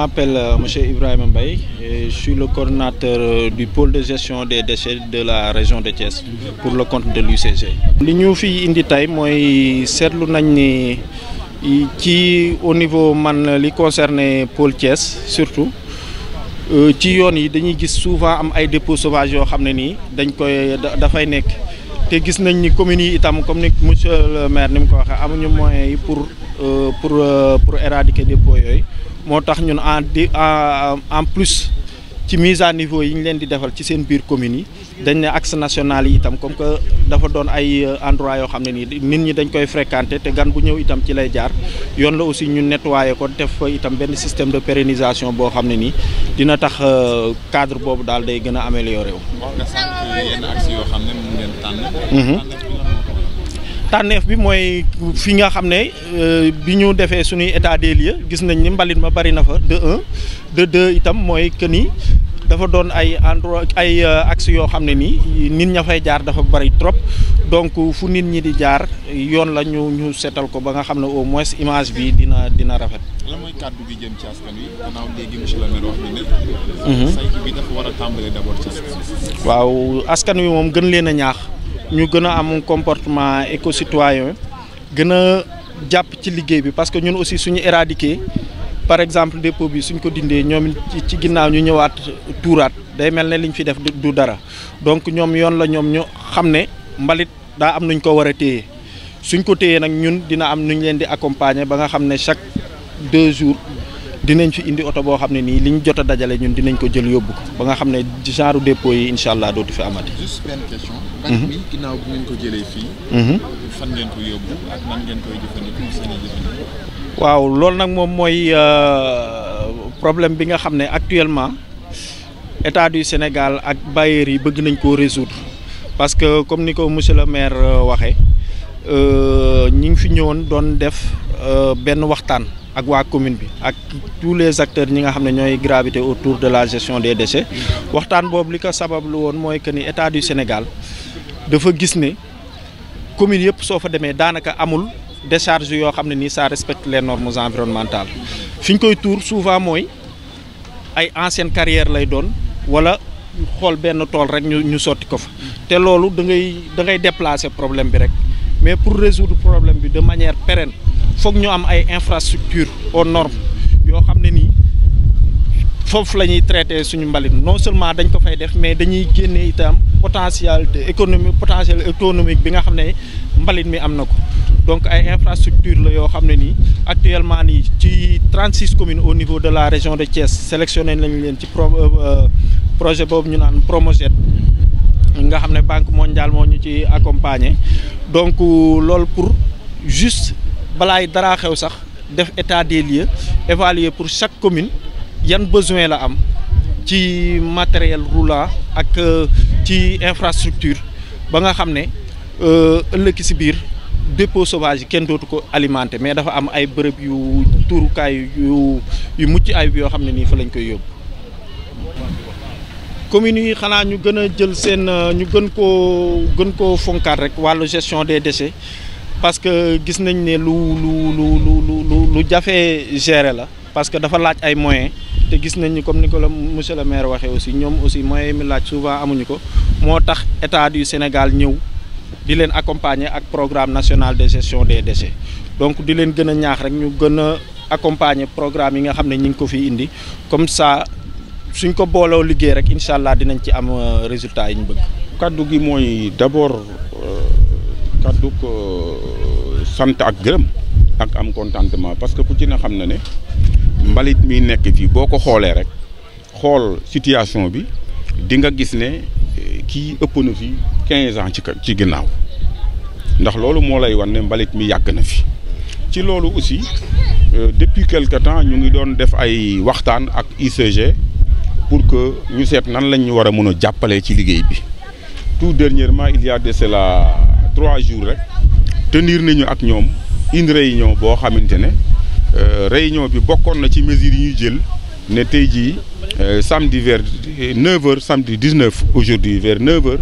m'appelle Monsieur Ibrahima Mbaye et je suis le coordonnateur du pôle de gestion des déchets de la région de Thiès pour le compte de l'UCG. li ñu fi indi tey mooy seetlu nañ ni ci au niveau man li concerné pôle Thiès surtout ci yoon yi dañuy gis souvent am ay dépôts sauvages yoo xam ne nii dañ koy dafay nekk te gis nañ ni communes yi itam comme ni monsieur le maire ni mu ko waxee amuñu moyens yi pour éradiquer dépôts yooyu moo tax ñun en plus ci mise à niveau yi ñu leen di defal ci seen biir communes yi dañ ne axe national yi itam comme que dafa doon ay endroit yoo xam ne nii nit ñi dañ koy fréquenter te gan bu ñëw itam ci lay jaar yoon la aussi ñu nettoyer ko def fa itam benn système de pérennisation boo xam ne nii dina tax cadre boobu daal day gën a améliorer wu. nga sant yenn axe yoo xam ne mu ngeen tànn. tànneef bi mooy fi nga xam ne bi ñu defee suñuy état des lieux gis nañ ni mbalit ma bari na fa de un de deux itam mooy que ni dafa doon ay endroit ay axes yoo xam ne nii nit ña fay jaar dafa bari trop donc fu nit ñi di jaar yoon la ñu seetal ko ba nga xam ne au moins image bi dina rafet. lan mooy kàddu gi jëm ci askan wi gannaaw léegi monsieur le maire wax ni ne. saytu bi dafa war a tàmbalee d'abord ci askan wi. waaw askan wi moom gën leen a ñaax. ñu gën a am comportement éco-citoyen gën a jàpp ci liggéey bi parce que ñun aussi suñu éradiquer par exemple dépôt bi suñ ko dindee ñoom ci ginnaaw ñu ñëwaat tuuraat day mel ne liñ fi def du dara donc ñoom yoon la ñoom ñu xam ne mbalit daa am nuñ ko war a téye suñ ko téyee nag ñun dina am nuñ leen di accompagner ba nga xam ne chaque 2 jours dinañ fi indi oto boo xam ne nii liñ jot a dajale ñun dinañ ko jël yóbbu ko ba nga xam ne genre dépôt yi incha allah dootu fi amati. juste benn question. mbalit mi ginnaaw bu ngeen ko jëlee fii. fan ngeen ko yóbbu ak nan ngeen koy jëfandikoo seen i jëfandikoo. waaw loolu nag moom mooy problème bi nga xam ne actuellement état du Sénégal ak bailleurs yi bëgg nañ koo résoudre parce que comme ni ko monsieur le maire waxee ñi ngi fi ñëwoon doon def benn waxtaan. ak waa commune bi ak tous les acteurs ñi nga xam ne ñooy gravité autour de la gestion des déchets waxtaan boobu li ko sabablu woon mooy que ni état du Sénégal dafa gis ne commune yëpp soo fa demee daanaka amul décharge yoo xam ne nii ça respecte les normes environnementales fi ñu koy tuur souvent mooy ay ancienne carrière lay doon wala xool benn tool rek ñu sotti ko fa te loolu da ngay déplacer problème bi rek mais pour résoudre problème bi de manière pérenne foog ñu am ay infrastructures aux normes yoo xam ne nii foofu la ñuy traiter suñu mbalit non seulement dañ ko fay def mais dañuy génne itam potentiel économique bi nga xam ne mbalit mi am na ko donc ay infrastructures la yoo xam ne nii actuellement nii ci 36 communes au niveau de la région de Thiès sélectionné nañ leen ci projet boobu ñu naan Promojet nga xam ne Banque mondiale moo ñu ci accompagner donc loolu pour juste balaay dara xew sax def état des lieux évaluer pour chaque commune yan besoin la am ci matériel roulant ak ci infrastructure ba nga xam ne ëllëg si biir dépôt sauvage yi kenn dootu ko alimenter mais dafa am ay bërëb yu tuurukaay yu mucc ayib yoo xam ne nii fa lañ koy yóbbu. communes yi xanaa ñu gën a jël seen ñu gën koo fonkaat rek wàllu gestion des déchets. parce que gis nañ ne lu jafe gérer la parce que dafa laaj ay moyens te gis nañ ni comme ni ko la monsieur le maire waxee aussi ñoom aussi moyens yi mi laaj souvent amuñu ko moo tax état du Sénégal ñëw di leen accompagner ak programme national de gestion des déchets donc di leen gën a ñaax rek ñu gën a accompagner programme yi nga xam ne ñu ngi ko fi indi comme ça suñ ko booloo liggéey rek incha allah dinañ ci am résultat yi ñu bëgg. kaddu gi mooy d'abord. kaddu ko sant ak gërëm ak am contentement parce que ku ci na xam na ne mbalit mi nekk fii boo ko xoolee rek xool situation bi di nga gis ne kii ëpp na fi 15 ans ci ginnaaw ndax loolu moo lay wan ne mbalit mi yàgg na fi ci loolu aussi depuis quelque temps ñu ngi doon def ay waxtaan ak UCG pour que ñu seet nan lañ ñu war a mën a jàppalee ci liggéey bi tout dernièrement il y a de cela 3 jours rek tenir nañu ak ñoom une réunion boo xamante ne réunion bi bokkoon na ci mesures yi ñuy jël ne tey jii samedi vers 9h samedi 19 aujourd'hui vers 9h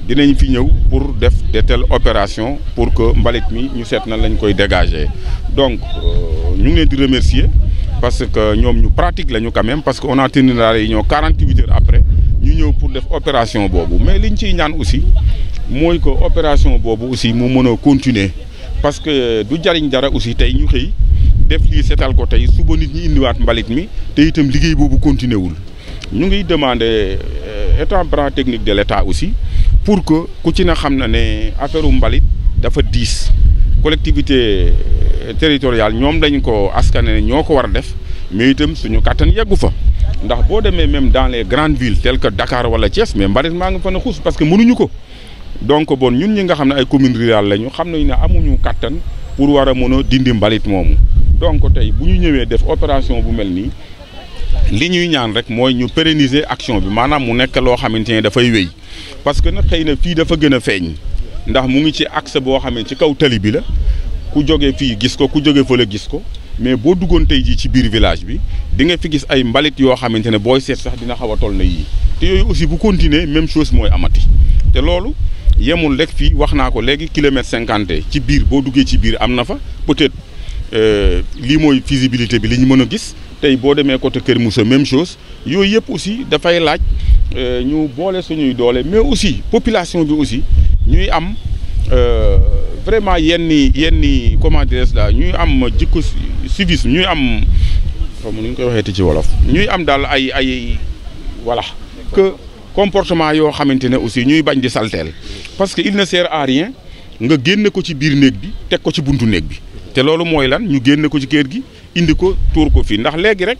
dinañ fi ñëw pour def de telles opérations pour que mbalit mi ñu seet nan lañ koy dégager donc ñu ngi leen di remercier parce que ñoom ñu pratique lañu quand même parce que on a tenu la réunion 48 heures après ñu ñëw pour def opération boobu mais liñ ciy ñaan aussi mooy que opération boobu aussi mu mën a continuer parce que du jariñ dara aussi tey ñu xëy def lii seetal ko tey suba nit ñi indiwaat mbalit mi te itam liggéey boobu continuer wul ñu ngi demander état bras technique de l'État aussi pour que ku ci na xam na ne affaire mbalit dafa diis collectivité territoriale ñoom dañ ko askane ñoo ko war a def mais itam suñu kàttan yeggu fa ndax boo demee même dans les grandes villes telles que Dakar wala Thiès mais mbalit maa nga fa na xuus parce que mënuñu ko donc bon ñun ñi nga xam ne ay communes rurales lañu xam nañu ne amuñu kàttan pour war a mën a dindi mbalit moomu donc tey bu ñu ñëwee def opération bu mel nii li ñuy ñaan rek mooy ñu pérenniser action bi maanaam mu nekk loo xamante ne dafay wéy parce que nag xëy na fii dafa gën a feeñ ndax mu ngi ci axe boo xam ne ci kaw tali bi la ku jógee fii gis ko ku jógee fële gis ko mais boo duggoon tey jii ci biir village bi di nga fi gis ay mbalit yoo xamante ne booy seet sax dina xaw a toll na yii te yooyu aussi bu continuer même chose mooy amati te loolu yemul rek fii wax naa ko léegi kilomètre 50 ci biir boo duggee ci biir am na fa peut-être lii mooy visibilité bi li ñu mën a gis tey boo demee côté Kër Moussa même chose yooyu yëpp aussi dafay laaj ñu boole suñuy doole mais aussi population bi aussi ñuy am vraiment yenni comment dirais-je là ñuy am jikko civisme ñuy am xaw ma nu ñu koy waxeeti ci wolof ñuy am daal ay voilà que comportement yoo xamante ne aussi ñuy bañ di salteel parce que il ne sert à rien nga génne ko ci biir néeg bi teg ko ci buntu néeg bi te loolu mooy lan ñu génne ko ci kër gi indi ko tuur ko fii ndax léegi rek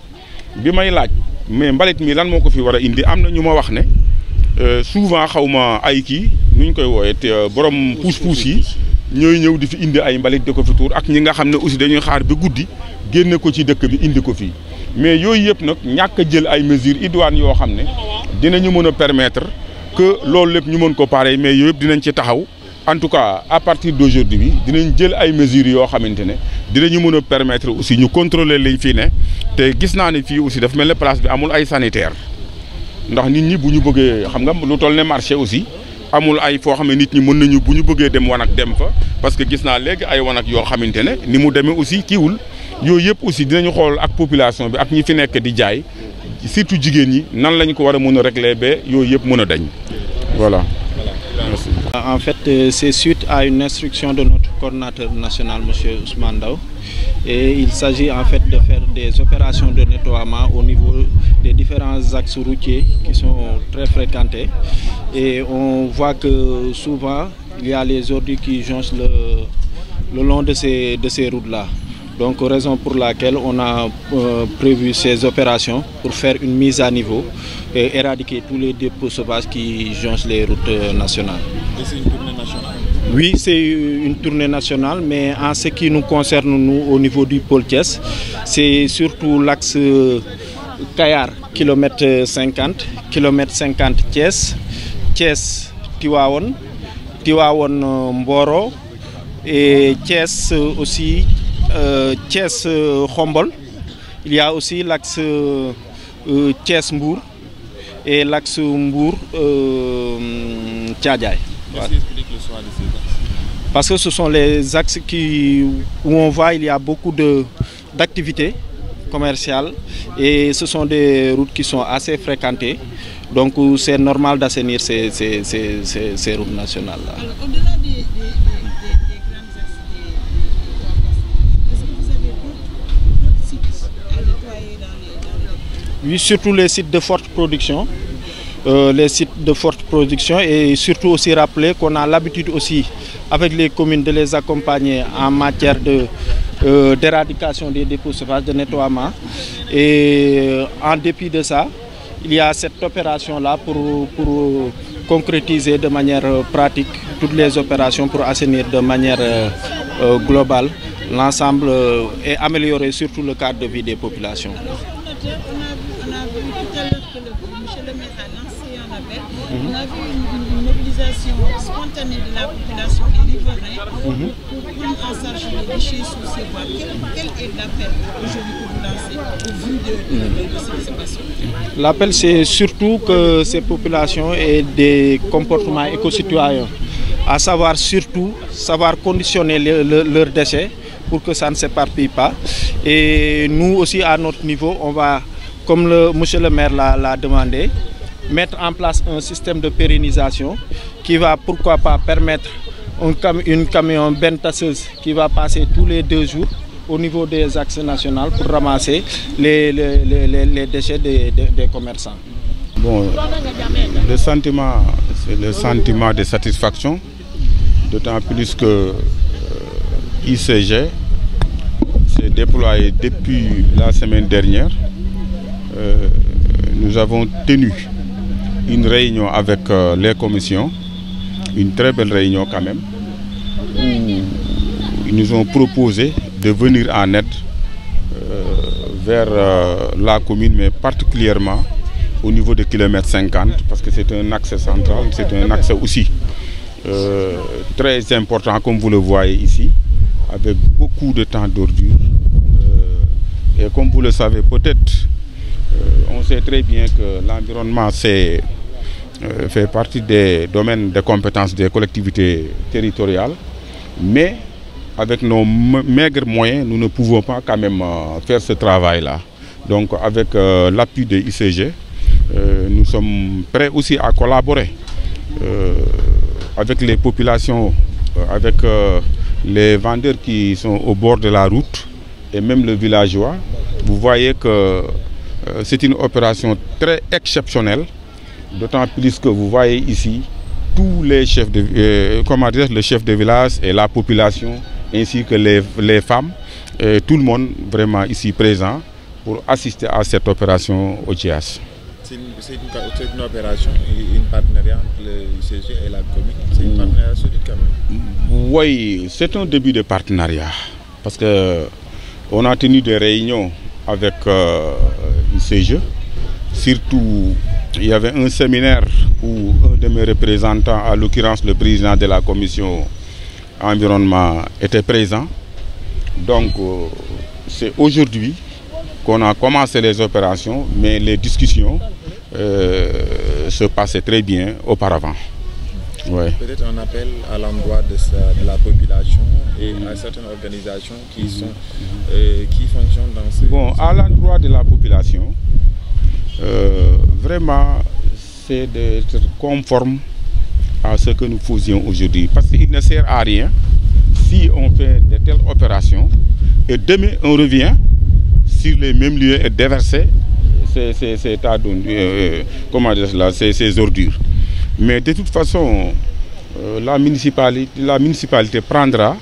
bi may laaj mais mbalit mi lan moo ko fi war a indi am na ñu ma wax ne souvent xaw ma ay kii nu ñu koy wooyee te borom puus-puus yi ñooy ñëw di fi indi ay mbalit di ko fi tuur ak ñi nga xam ne aussi dañuy xaar ba guddi génne ko ci dëkk bi indi ko fii mais yooyu yëpp nag ñàkk a jël ay mesures idoines yoo xam ne dinañu mën a permettre que loolu lépp ñu mën ko pare mais yooyu yëpp dinañ ci taxaw en tout cas à partir d'aujourd'hui bi dinañ jël ay mesures yoo xamante ne dinañu mën a permettre aussi ñu contrôler liñ fii ne te gis naa ne fii aussi dafa mel ne place bi amul ay sanitaire ndax nit ñi bu ñu bëggee xam nga lu toll ne marché aussi amul ay foo xam ne nit ñi mën nañu bu ñu bëggee dem wanag dem fa parce que gis naa léegi ay wanag yoo xamante ne ni mu demee aussi kiiwul yooyu yëpp aussi dinañu xool ak population bi ak ñi fi nekk di jaay surtout jigéen ñi nan lañ ko war a mën a régler ba yooyu yëpp mën a dañ voilà. Merci. En fait, c'est suite à une instruction de notre coordinateur national, M. Ousmane Ndao, et il s'agit en fait de faire des opérations de nettoiement au niveau des différents axes routiers qui sont très fréquentés. Et on voit que souvent, il y a les ordures qui jonchent le long de ces routes-là. Donc, raison pour laquelle on a prévu ces opérations pour faire une mise à niveau et éradiquer tous les dépôts sauvages qui jonchent les routes nationales. Et c'est une tournée nationale? Oui, c'est une tournée nationale, mais en ce qui nous concerne, nous, au niveau du pôle Thiès, c'est surtout l'axe Kayar, kilomètre 50, kilomètre 50 Thiès, Thiès Tivaouane, Tivaouane Mboro et Thiès aussi. Thiès Khombol, il y a aussi l'axe Thiès Mbour et l'axe Mbour Thiadiaye. Qu'est-ce qui explique le choix de ces axes? Parce que ce sont les axes où on voit il y a beaucoup d'activités commerciales et ce sont des routes qui sont assez fréquentées. Donc c'est normal d'assainir ces routes nationales-là. Alors au-delà des grands axes est-ce que vous avez d'autres sites à nettoyer dans les... Oui, surtout les sites de forte production. Les sites de forte production et surtout aussi rappeler qu'on a l'habitude aussi avec les communes de les accompagner en matière d'éradication des dépôts sauvages, de nettoiement. Et en dépit de ça, il y a cette opération-là pour concrétiser de manière pratique toutes les opérations pour assainir de manière globale l'ensemble et améliorer surtout le cadre de vie des populations. On a vu tout à l'heure que monsieur le maire a lancé un appel. On a vu une mobilisation spontanée de la population des riverains pour prendre en charge les déchets sous ces voies. Quel est l'appel aujourd'hui que vous lancez au vu de cette situation? L'appel, c'est surtout que ces populations aient des comportements éco-citoyens, à savoir surtout savoir conditionner leurs déchets pour que ça ne s'éparpille pas Et nous aussi, à notre niveau, on va, comme monsieur le maire l'a demandé, mettre en place un système de pérennisation qui va, pourquoi pas, permettre une camion benne tasseuse qui va passer tous les 2 jours au niveau des axes nationaux pour ramasser les déchets des commerçants. Bon, le sentiment, c'est le sentiment de satisfaction, d'autant plus que ICG s'est déployé depuis la semaine dernière. Nous avons tenu une réunion avec les commissions, une très belle réunion quand même, où ils nous ont proposé de venir en aide vers la commune, mais particulièrement au niveau de kilomètre 50, parce que c'est un axe central, c'est un axe aussi très important, comme vous le voyez ici, avec beaucoup de temps d'ordure. Et comme vous le savez peut-être, on sait très bien que l'environnement fait partie des domaines de compétences des collectivités territoriales, mais avec nos maigres moyens, nous ne pouvons pas quand même faire ce travail-là. Donc avec l'appui de ICG, nous sommes prêts aussi à collaborer avec les populations, avec les vendeurs qui sont au bord de la route et même le villageois. Vous voyez que c'est une opération très exceptionnelle, d'autant plus que vous voyez ici tous les chefs de, le chef de village et la population, ainsi que les femmes, et tout le monde vraiment ici présent pour assister à cette opération OGH. C'est une opération, une partenariat entre le ICG et la commune. C'est une partenariat solide quand même. Oui, c'est un début de partenariat. Parce qu'on a tenu des réunions avec ICG. Surtout, il y avait un séminaire où un de mes représentants, à l'occurrence le président de la commission environnement, était présent. Donc, c'est aujourd'hui qu'on a commencé les opérations, mais les discussions se passaient très bien auparavant. Ouais. Peut-être un appel à l'endroit de la population et à certaines organisations qui fonctionnent dans ces... Bon, à l'endroit de la population, vraiment, c'est d'être conforme à ce que nous faisions aujourd'hui. Parce qu'il ne sert à rien si on fait de telles opérations et demain on revient sur les mêmes lieux et déverser ces ordures. Mais de toute façon, la municipalité prendra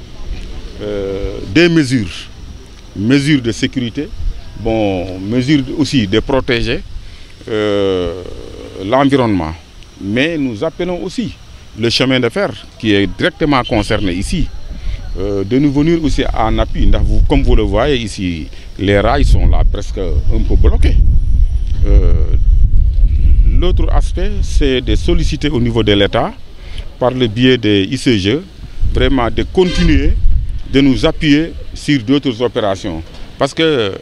des mesures de sécurité, mesures aussi de protéger l'environnement. Mais nous appelons aussi le chemin de fer qui est directement concerné ici, de nous venir aussi en appui. Comme vous le voyez ici, les rails sont là presque un peu bloqués. L'autre aspect, c'est de solliciter au niveau de l'État, par le biais des ICG, vraiment de continuer de nous appuyer sur d'autres opérations. Parce que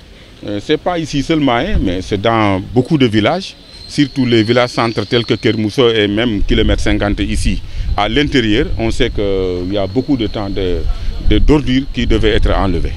ce n'est pas ici seulement, mais c'est dans beaucoup de villages, surtout les villages centres tels que Kermousso et même kilomètre 50 ici. À l'intérieur, on sait qu'il y a beaucoup de temps d'ordures qui devaient être enlevées.